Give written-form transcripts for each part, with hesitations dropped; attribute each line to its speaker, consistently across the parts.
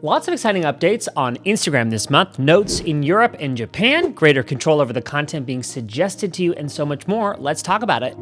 Speaker 1: Lots of exciting updates on Instagram this month, notes in Europe and Japan, greater control over the content being suggested to you, and so much more. Let's talk about it.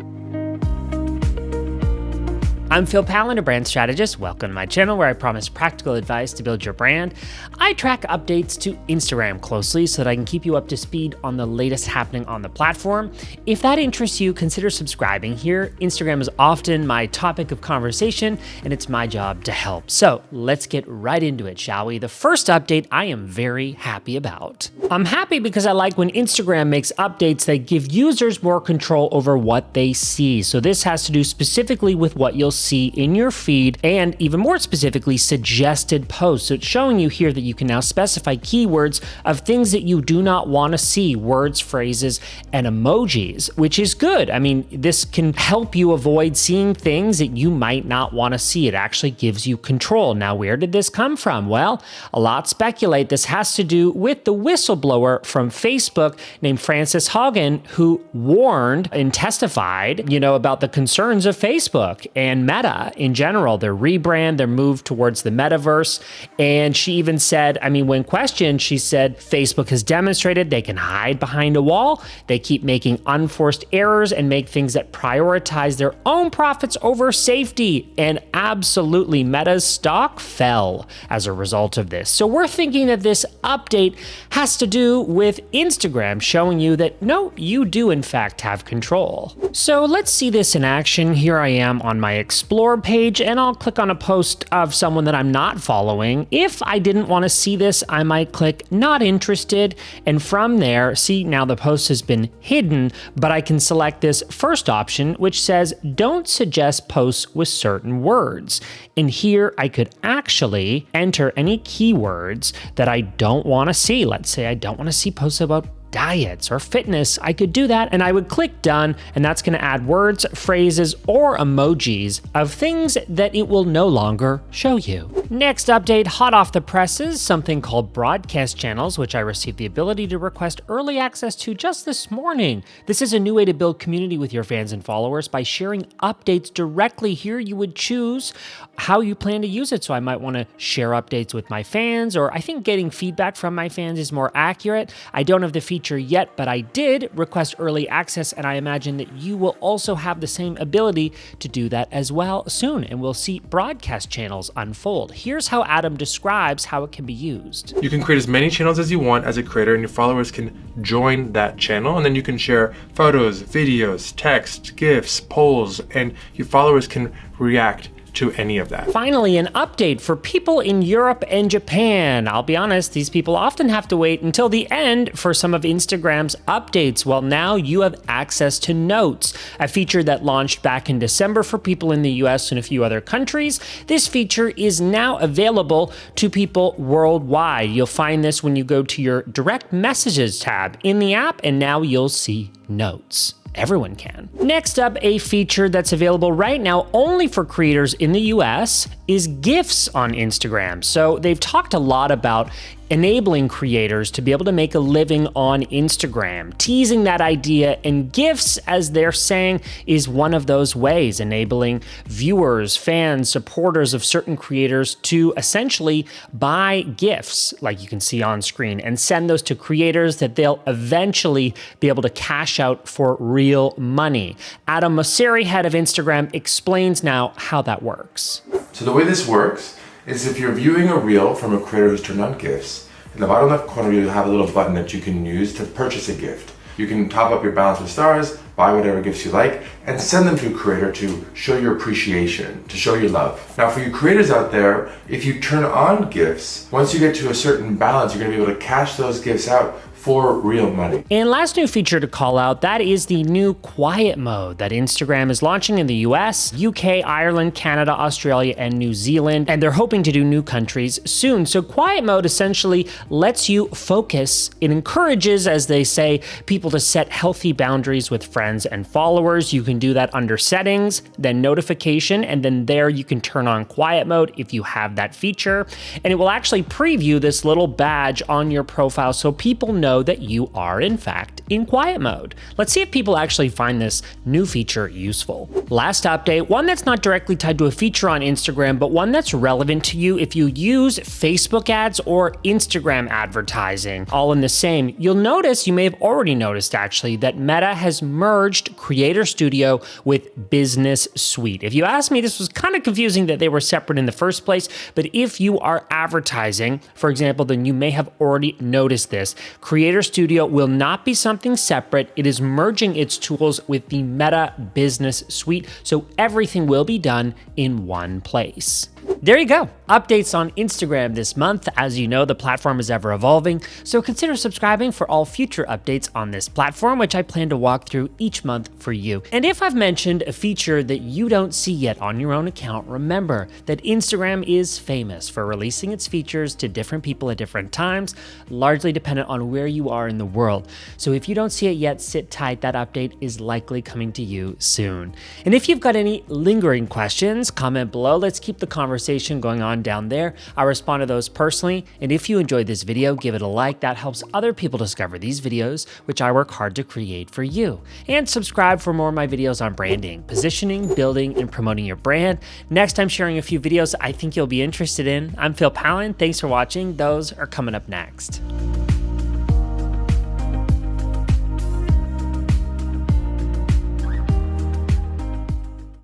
Speaker 1: I'm Pallen, a brand strategist. Welcome to my channel where I promise practical advice to build your brand. I track updates to Instagram closely so that I can keep you up to speed on the latest happening on the platform. If that interests you, consider subscribing here. Instagram is often my topic of conversation and it's my job to help. So let's get right into it, shall we? The first update I am very happy about. I'm happy because I like when Instagram makes updates that give users more control over what they see. So this has to do specifically with what you'll see in your feed and even more specifically suggested posts. So it's showing you here that you can now specify keywords of things that you do not want to see, words, phrases, and emojis, which is good. I mean, this can help you avoid seeing things that you might not want to see. It actually gives you control. Now, where did this come from? Well, a lot speculate this has to do with the whistleblower from Facebook named Frances Haugen, who warned and testified, about the concerns of Facebook and Meta in general, their rebrand, their move towards the metaverse. And she even said, when questioned, she said, Facebook has demonstrated they can hide behind a wall. They keep making unforced errors and make things that prioritize their own profits over safety. And absolutely, Meta's stock fell as a result of this. So we're thinking that this update has to do with Instagram showing you that, no, you do in fact have control. So let's see this in action. Here I am on my Explore page, and I'll click on a post of someone that I'm not following. If I didn't want to see this, I might click not interested, and from there, see, now the post has been hidden, but I can select this first option, which says don't suggest posts with certain words. And here I could actually enter any keywords that I don't want to see. Let's say I don't want to see posts about diets or fitness. I could do that and I would click done, and that's going to add words, phrases, or emojis of things that it will no longer show you. Next update, hot off the presses, something called broadcast channels, which I received the ability to request early access to just this morning. This is a new way to build community with your fans and followers by sharing updates directly. Here you would choose how you plan to use it. So I might want to share updates with my fans, or I think getting feedback from my fans is more accurate. I don't have the feature yet, but I did request early access, and I imagine that you will also have the same ability to do that as well soon, and we'll see broadcast channels unfold. Here's how Adam describes how it can be used.
Speaker 2: You can create as many channels as you want as a creator, and your followers can join that channel, and then you can share photos, videos, text, GIFs, polls, and your followers can react to any of that.
Speaker 1: Finally, an update for people in Europe and Japan. I'll be honest, these people often have to wait until the end for some of Instagram's updates. Well, now you have access to Notes, a feature that launched back in December for people in the US and a few other countries. This feature is now available to people worldwide. You'll find this when you go to your direct messages tab in the app, and now you'll see Notes. Everyone can. Next up, a feature that's available right now only for creators in the US is GIFs on Instagram. So they've talked a lot about enabling creators to be able to make a living on Instagram, teasing that idea, and GIFs, as they're saying, is one of those ways, enabling viewers, fans, supporters of certain creators to essentially buy GIFs, like you can see on screen, and send those to creators that they'll eventually be able to cash out for real money. Adam Mosseri, head of Instagram, explains now how that works.
Speaker 3: So the way this works is if you're viewing a reel from a creator who's turned on GIFs, in the bottom left corner you'll have a little button that you can use to purchase a gift. You can top up your balance with stars, buy whatever gifts you like, and send them to a creator to show your appreciation, to show your love. Now for you creators out there, if you turn on GIFs, once you get to a certain balance, you're going to be able to cash those GIFs out for real money.
Speaker 1: And last new feature to call out, that is the new quiet mode that Instagram is launching in the US, UK, Ireland, Canada, Australia, and New Zealand, and they're hoping to do new countries soon. So quiet mode essentially lets you focus. It encourages, as they say, people to set healthy boundaries with friends and followers. You can do that under settings, then notification, and then there you can turn on quiet mode if you have that feature. And it will actually preview this little badge on your profile so people know know that you are, in fact, in quiet mode. Let's see if people actually find this new feature useful. Last update, one that's not directly tied to a feature on Instagram, but one that's relevant to you if you use Facebook ads or Instagram advertising, all in the same. You'll notice, you may have already noticed actually, that Meta has merged Creator Studio with Business Suite. If you ask me, this was kind of confusing that they were separate in the first place, but if you are advertising, for example, then you may have already noticed this. Creator Studio will not be something separate. It is merging its tools with the Meta Business Suite, so everything will be done in one place. There you go. Updates on Instagram this month. As you know, the platform is ever evolving, so consider subscribing for all future updates on this platform, which I plan to walk through each month for you. And if I've mentioned a feature that you don't see yet on your own account, remember that Instagram is famous for releasing its features to different people at different times, largely dependent on where you are in the world. So if you don't see it yet, sit tight. That update is likely coming to you soon. And if you've got any lingering questions, comment below. Let's keep the conversation going on down there. I respond to those personally, and if you enjoyed this video, give it a like. That helps other people discover these videos, which I work hard to create for you. And subscribe for more of my videos on branding, positioning, building, and promoting your brand. Next, I'm sharing a few videos I think you'll be interested in. I'm Pallen. Thanks for watching. Those are coming up next.